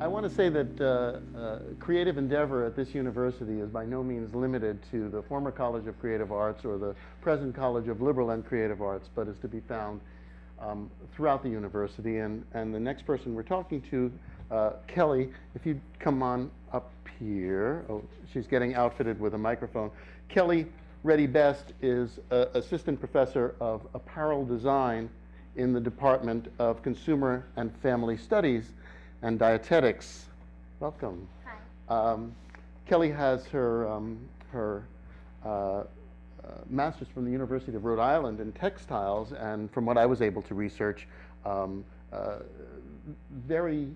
I want to say that creative endeavor at this university is by no means limited to the former College of Creative Arts or the present College of Liberal and Creative Arts, but is to be found throughout the university. And the next person we're talking to, Kelly, if you'd come on up here. Oh, she's getting outfitted with a microphone. Kelly Reddy-Best is Assistant Professor of Apparel Design in the Department of Consumer and Family Studies and Dietetics. Welcome. Hi. Kelly has her master's from the University of Rhode Island in textiles, and from what I was able to research, very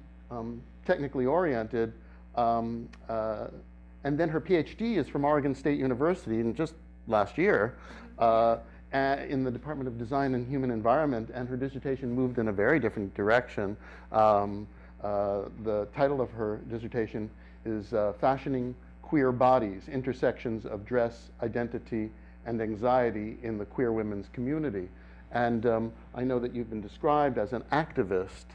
technically oriented. And then her PhD is from Oregon State University, and just last year, in the Department of Design and Human Environment, and her dissertation moved in a very different direction. The title of her dissertation is Fashioning Queer Bodies, Intersections of Dress, Identity, and Anxiety in the Queer Women's Community. And I know that you've been described as an activist,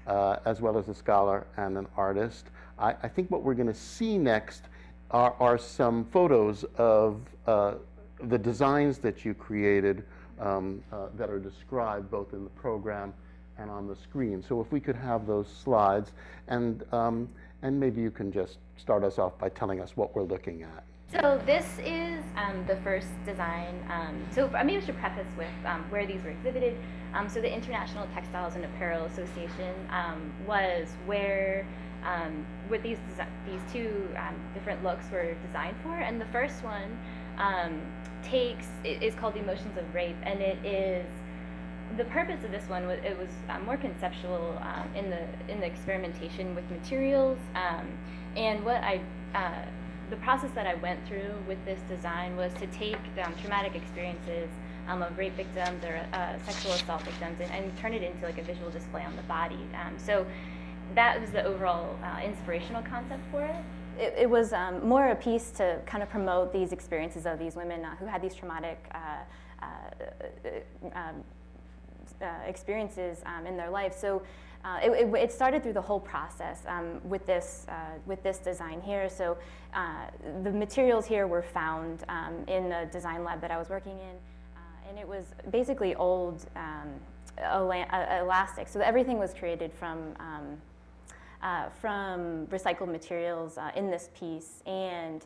as well as a scholar and an artist. I think what we're going to see next are some photos of the designs that you created that are described both in the program and on the screen. So if we could have those slides, and maybe you can just start us off by telling us what we're looking at. So this is the first design. So maybe I should preface with where these were exhibited. So the International Textiles and Apparel Association was where these two different looks were designed for, and the first one is called Emotions of Rape, and it is, the purpose of this one was, it was more conceptual in the experimentation with materials, and what the process that I went through with this design was to take traumatic experiences of rape victims or sexual assault victims and turn it into like a visual display on the body. So that was the overall inspirational concept for it. It was more a piece to kind of promote these experiences of these women who had these traumatic experiences in their life. So it started through the whole process with this design here. So the materials here were found in the design lab that I was working in, and it was basically old elastic. So everything was created from recycled materials in this piece, and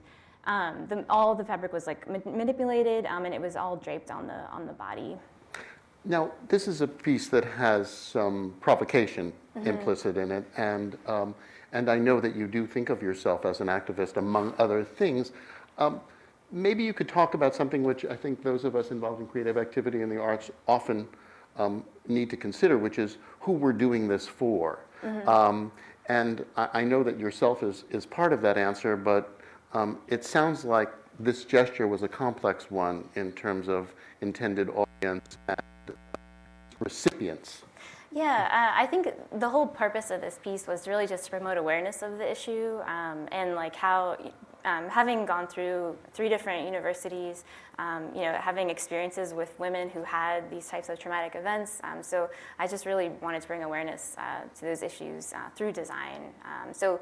all the fabric was like manipulated, and it was all draped on the body. Now, this is a piece that has some provocation implicit in it, and I know that you do think of yourself as an activist, among other things. Maybe you could talk about something which I think those of us involved in creative activity in the arts often need to consider, which is who we're doing this for. And I know that yourself is part of that answer, but it sounds like this gesture was a complex one in terms of intended audience and recipients. Yeah, I think the whole purpose of this piece was really just to promote awareness of the issue, and like how, having gone through 3 different universities, having experiences with women who had these types of traumatic events. So I just really wanted to bring awareness to those issues through design. So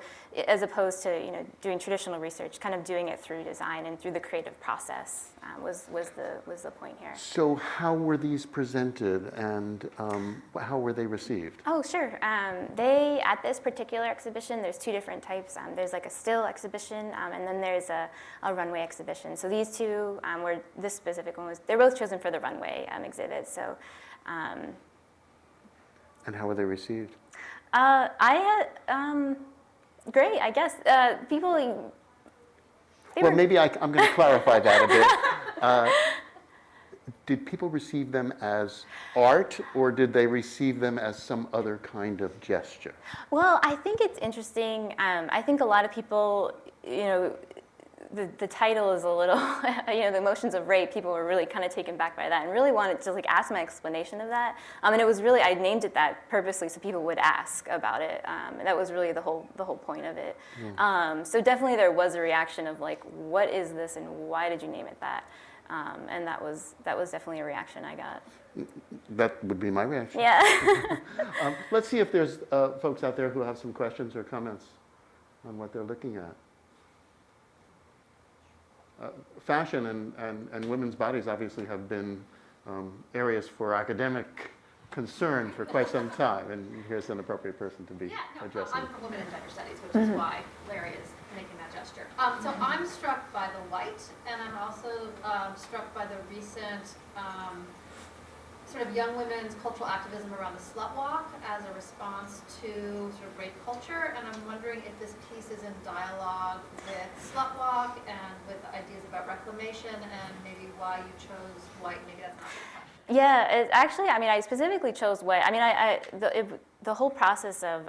as opposed to doing traditional research, kind of doing it through design and through the creative process was the point here. So how were these presented, and how were they received? Oh, sure. At this particular exhibition, there's 2 different types. There's like a still exhibition, and then there's a runway exhibition. So these 2 this specific one they're both chosen for the runway exhibit. So, and how were they received? Great, I guess. People. Maybe I'm going to clarify that a bit. Did people receive them as art, or did they receive them as some other kind of gesture? Well, I think it's interesting. I think a lot of people, the title is a little, the emotions of rape, people were really kind of taken back by that and really wanted to like ask my explanation of that. And it was really, I named it that purposely so people would ask about it. And that was really the whole point of it. So definitely there was a reaction of like, what is this and why did you name it that? And that was definitely a reaction I got. That would be my reaction. Yeah. Let's see if there's folks out there who have some questions or comments on what they're looking at. Fashion and women's bodies obviously have been areas for academic concern for quite some time, and here's an appropriate person to be addressing. I'm from Women in Gender Studies, which is why Larry is making that gesture. So I'm struck by the light, and I'm also struck by the recent sort of young women's cultural activism around the slut walk as a response to sort of rape culture, and I'm wondering if this piece is in dialogue with slut walk and with ideas about reclamation, and maybe why you chose white. Maybe that's not your question. Yeah, it actually, I mean, I specifically chose white. I mean, the whole process of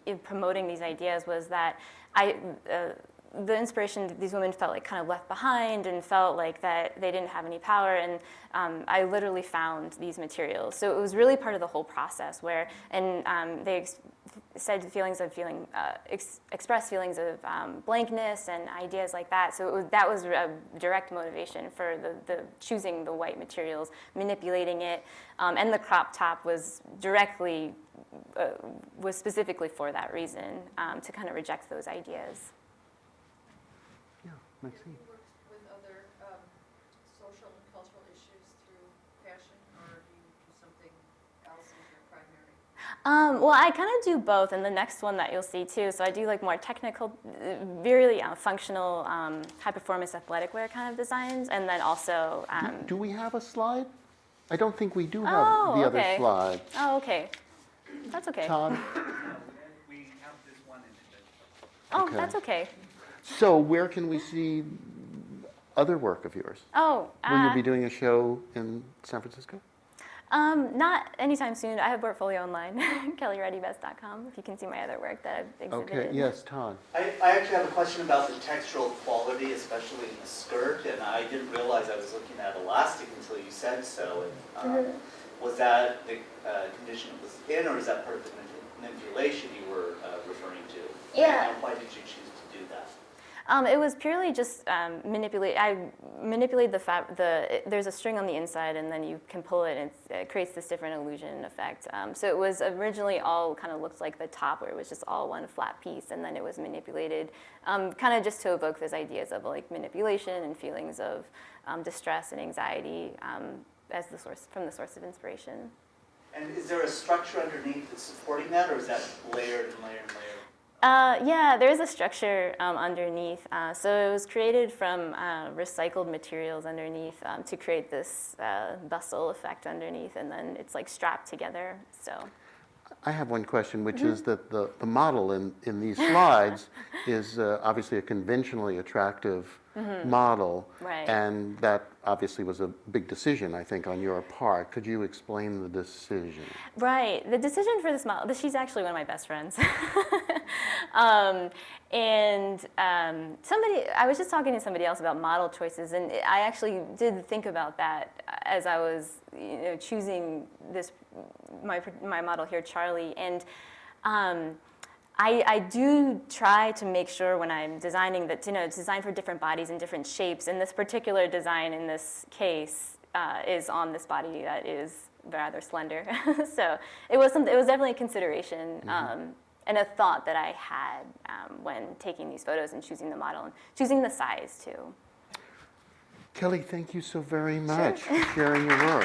in promoting these ideas was that the inspiration, these women felt like kind of left behind and felt like that they didn't have any power, and I literally found these materials. So it was really part of the whole process where, and they said feelings of expressed feelings of blankness and ideas like that. So that was a direct motivation for the choosing the white materials, manipulating it, and the crop top was directly, was specifically for that reason, to kind of reject those ideas. Maxine. You work with other social and cultural issues through fashion, or do you do something else as your primary? Well, I kind of do both, and the next one that you'll see too. So I do like more technical, really functional, high-performance athletic wear kind of designs, and then also. Do we have a slide? I don't think we do have the other slide. Oh, okay. That's okay. Todd? We have this one in the Oh, Okay. that's okay. So where can we see other work of yours? Oh, Will you be doing a show in San Francisco? not anytime soon. I have a portfolio online, kellyrreddybest.com, if you can see my other work that I've exhibited. Okay, yes, Todd. I actually have a question about the textural quality, especially in the skirt, and I didn't realize I was looking at elastic until you said so. And, was that the condition it was in, or is that part of the manipulation you were referring to? Yeah. And why did you choose to do that? It was purely just I manipulated there's a string on the inside, and then you can pull it, and it creates this different illusion effect. So it was originally all kind of looked like the top, where it was just all one flat piece, and then it was manipulated, kind of just to evoke those ideas of like manipulation and feelings of distress and anxiety as from the source of inspiration. And is there a structure underneath that's supporting that, or is that layered and layered and layered? Yeah, there's a structure underneath. So it was created from recycled materials underneath to create this bustle effect underneath, and then it's like strapped together. So I have one question, which is that the model in these slides is obviously a conventionally attractive model, Right. and that obviously was a big decision, I think, on your part. Could you explain the decision? Right, the decision for this model, she's actually one of my best friends. I was just talking to somebody else about model choices, and I actually did think about that as I was, choosing my model here, Charlie, and I do try to make sure when I'm designing that, it's designed for different bodies and different shapes, and this particular design in this case is on this body that is rather slender. So it was definitely a consideration and a thought that I had when taking these photos and choosing the model and choosing the size too. Kelly, thank you so very much for sharing your work.